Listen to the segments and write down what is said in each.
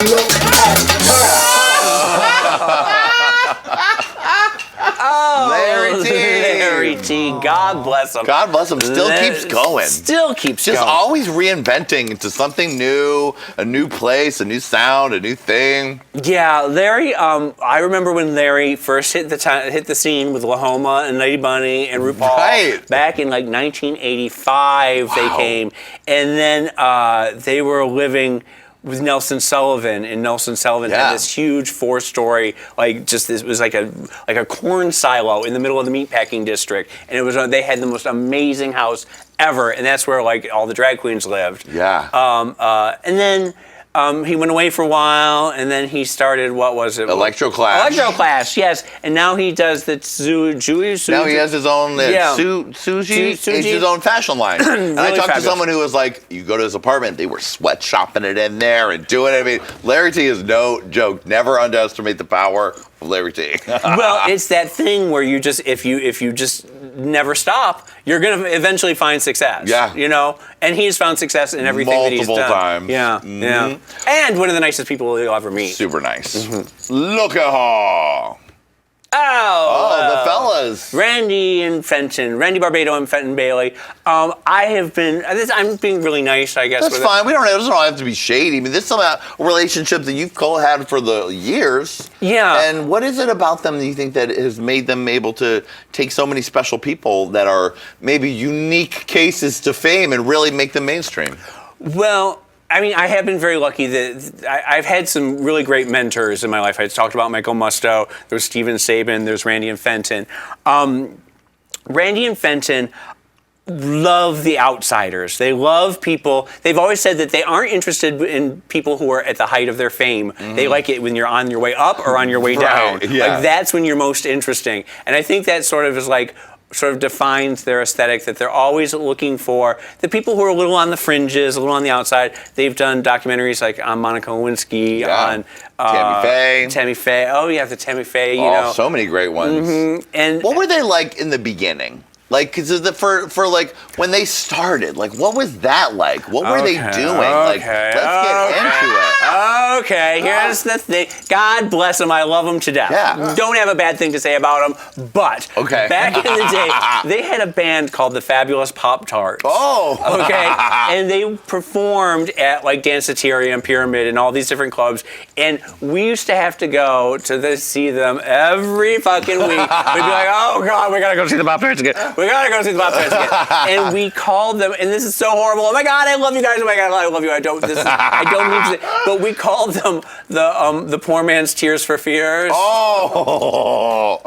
Larry T. God bless him. God bless him. Still keeps going. Still keeps going. Just always reinventing into something new, a new place, a new sound, a new thing. Yeah, Larry. I remember when Larry first hit the scene with Lahoma and Lady Bunny and Rupaul. Right. Back in like 1985, they came, and then they were living with Nelson Sullivan, and Nelson Sullivan had this huge 4-story, it was like a corn silo in the middle of the meatpacking district, and it was they had the most amazing house ever, and that's where like all the drag queens lived. Yeah. And then he went away for a while, and then he started, what was it? Electroclash. Electroclash, yes. And now he does the Now he has his own Suji, his own fashion line. And I talked to someone who was like, you go to his apartment, they were sweatshopping it in there and doing it. I mean, Larry T is no joke. Never underestimate the power of Larry T. Well, it's that thing where you just, if you just never stop, you're going to eventually find success. Yeah. You know? And he's found success in everything that he's done. Multiple times. Yeah, yeah. And one of the nicest people you'll ever meet. Super nice. Look at her. Oh, the fellas. Randy Barbato and Fenton Baily. I'm being really nice, I guess. That's fine. It doesn't all have to be shady. I mean, this is about a relationship that you've had for the years. Yeah. And what is it about them that you think that has made them able to take so many special people that are maybe unique cases to fame and really make them mainstream? Well, I mean, I have been very lucky that I've had some really great mentors in my life. I talked about Michael Musto, there's Steven Sabin, there's Randy and Fenton. Randy and Fenton love the outsiders. They love people. They've always said that they aren't interested in people who are at the height of their fame. They like it when you're on your way up or on your way down. Yeah. Like, that's when you're most interesting. And I think that sort of defines their aesthetic, that they're always looking for the people who are a little on the fringes, a little on the outside. They've done documentaries like on Monica Lewinsky, on Tammy Faye. Oh, yeah, the Tammy Faye, you know. So many great ones. And what were they like in the beginning? Like, cause for like when they started, like what was that like? What were they doing? Like, let's get into it. Okay, here's the thing. God bless them. I love them to death. Yeah. Don't have a bad thing to say about them. But back in the day, they had a band called the Fabulous Pop Tarts. Oh. Okay. And they performed at like Danceteria and Pyramid and all these different clubs. And we used to have to go to see them every fucking week. We'd be like, oh God, we gotta go see the Pop Tarts again. We gotta go see the Pop Tarts again. And we called them, and this is so horrible. Oh my God, I love you guys. Oh my God, I love you. I don't mean to say, but we called them the poor man's Tears for Fears. Oh.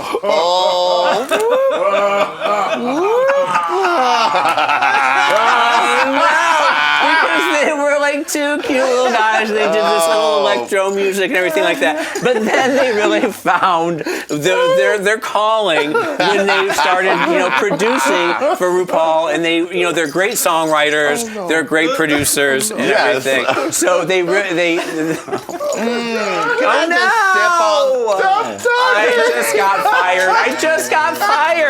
Because they were like two cute little guys. They did this little electro music and everything like that. But then they really found their calling when they started, producing for Rupaul. And they're great songwriters. They're great producers and everything. So they I just got fired.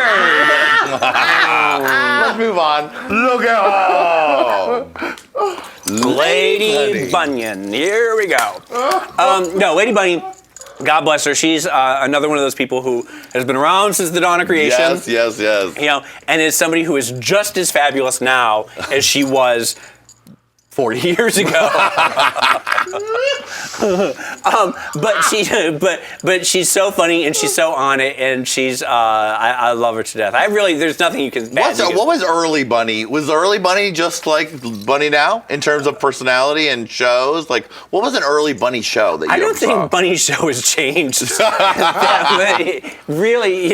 Let's move on. Look at Lady Bunyan. Here we go. No, Lady Bunyan, God bless her. She's another one of those people who has been around since the dawn of creation. Yes. And is somebody who is just as fabulous now as she was 40 years ago. But she's so funny and she's so on it, and she's I love her to death. There's nothing you can. What was early Bunny? Was early Bunny just like Bunny now in terms of personality and shows? Like, what was an early Bunny show that you I don't think saw? Bunny's show has changed. Really,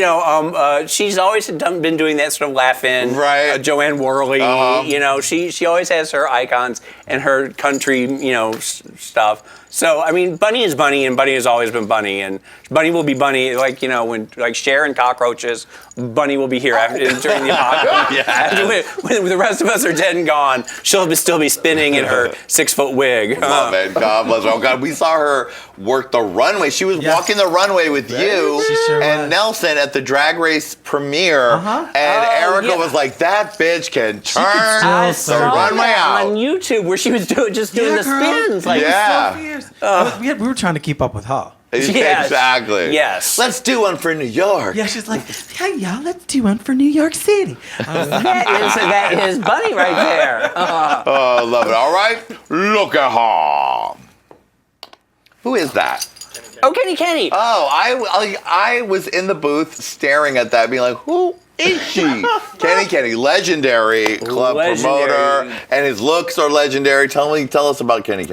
she's always been doing that sort of laugh-in. Right. Joanne Worley. She always has her icons and her country, stuff. So, I mean, Bunny is Bunny, and Bunny has always been Bunny, and Bunny will be Bunny, when Sharon cockroaches Bunny will be here during the apocalypse. When the rest of us are dead and gone, she'll still be spinning in her 6-foot wig. Love it. God bless her. Oh, God. We saw her work the runway. She was walking the runway with you and Nelson at the Drag Race premiere. And Erica was like, that bitch can turn the runway out. On YouTube where she was doing the spins. Like, we were trying to keep up with her. Yes. Exactly. Yes. Let's do one for New York. Yeah, she's like, hey, y'all, let's do one for New York City. That is Bunny right there. Oh, love it. All right. Look at her. Who is that? Oh, Kenny. Oh, I was in the booth staring at that, being like, who is she? Kenny, legendary club promoter, and his looks are legendary. Tell us about Kenny.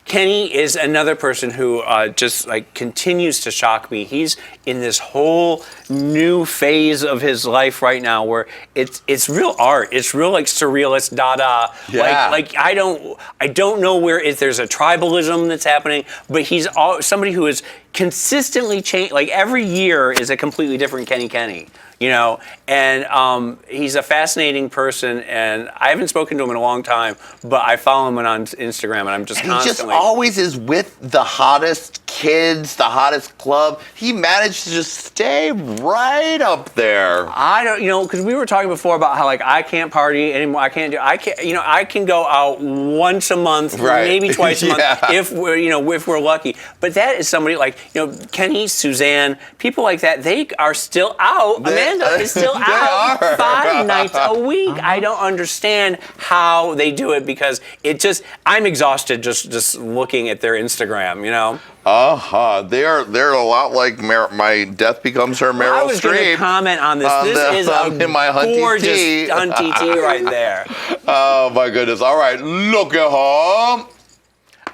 Kenny is another person who just like continues to shock me. He's in this whole new phase of his life right now where it's real art. It's real like surrealist Dada. Yeah. Like I don't know if there's a tribalism that's happening, but he's somebody who is consistently changed. Like every year is a completely different Kenny. You know, and he's a fascinating person, and I haven't spoken to him in a long time, but I follow him on Instagram, and I'm just constantly... He just always is with the hottest kids, the hottest club. He managed to just stay right up there. I don't, because we were talking before about how, like, I can't party anymore. I can go out once a month, maybe twice a month, if we're lucky. But that is somebody like, Kenny, Suzanne, people like that, they are still out. Amanda is still out 5 nights a week. I don't understand how they do it because I'm exhausted just looking at their Instagram, They're a lot like My Death Becomes Her Meryl Streep. I was going to comment on this. This is a gorgeous hunty tea right there. Oh, my goodness. All right, look at her.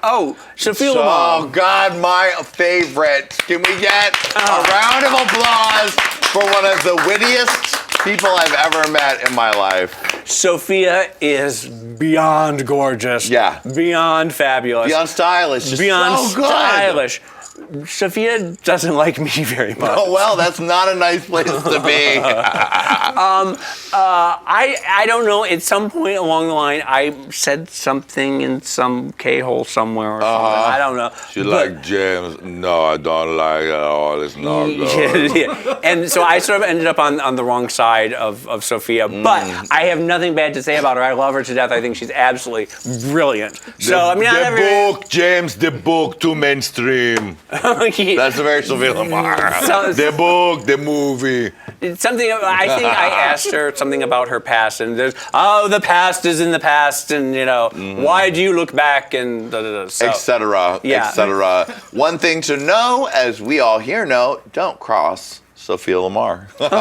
Oh, Sophia Lamar. Oh, God, my favorite. Can we get a round of applause for one of the wittiest people I've ever met in my life? Sophia is beyond gorgeous. Yeah. Beyond fabulous. Beyond stylish. Just beyond so good. stylish. Sophia doesn't like me very much. Oh, well, that's not a nice place to be. I don't know. At some point along the line, I said something in some K-hole somewhere or something. I don't know. She like Jaymes. No, I don't like it. Oh, it's not good. Yeah. And so I sort of ended up on the wrong side of Sophia. But I have nothing bad to say about her. I love her to death. I think she's absolutely brilliant. Jaymes, the book, too mainstream. That's the very Sophia Lamar. The book, the movie. Something. I think I asked her something about her past, and there's the past is in the past, and why do you look back and etc. etc. One thing to know, as we all here know, don't cross Sophia Lamar. but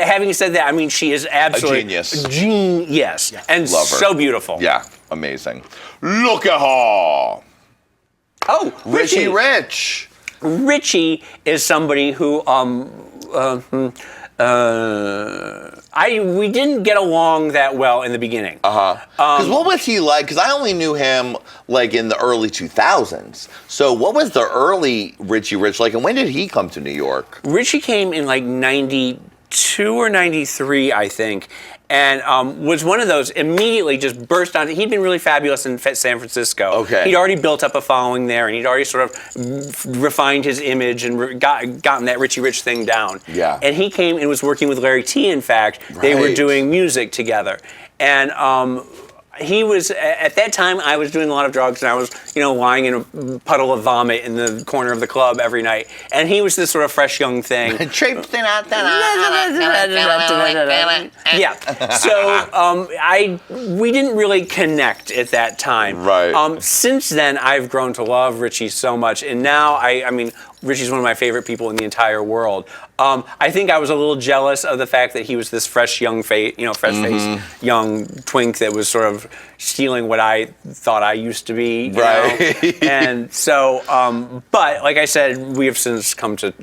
having said that, I mean, she is absolutely a genius. Genius, and love her. So beautiful. Yeah, amazing. Look at her. Oh, Richie Rich. Richie is somebody who we didn't get along that well in the beginning. Because what was he like? Because I only knew him like in the early 2000s. So what was the early Richie Rich like, and when did he come to New York? Richie came in like 92 or 93, I think. And was one of those immediately just burst on. He'd been really fabulous in San Francisco. Okay. He'd already built up a following there, and he'd already sort of refined his image and gotten that Richie Rich thing down. Yeah. And he came and was working with Larry T. In fact, they were doing music together, and he was, at that time, I was doing a lot of drugs, and I was, lying in a puddle of vomit in the corner of the club every night. And he was this sort of fresh young thing. Yeah. So we didn't really connect at that time. Right. Since then, I've grown to love Richie so much, and now I mean, Richie's one of my favorite people in the entire world. I think I was a little jealous of the fact that he was this fresh young face, young twink that was sort of stealing what I thought I used to be. Right. And so, but like I said, we have since come to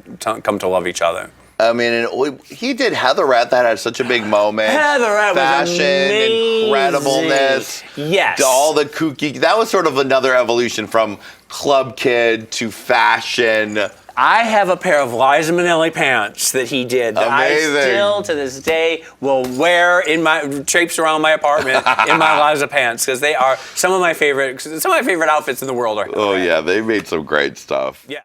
love each other. I mean, and he did Heatherette. That had such a big moment. Heatherette was amazing. Incredibleness. Yes. All the kooky. That was sort of another evolution from club kid to fashion. I have a pair of Liza Minnelli pants that he did that Amazing. I still to this day will wear in my traipse around my apartment in my Liza pants because they are some of my favorite outfits in the world right now. Oh yeah, they made some great stuff. Yeah.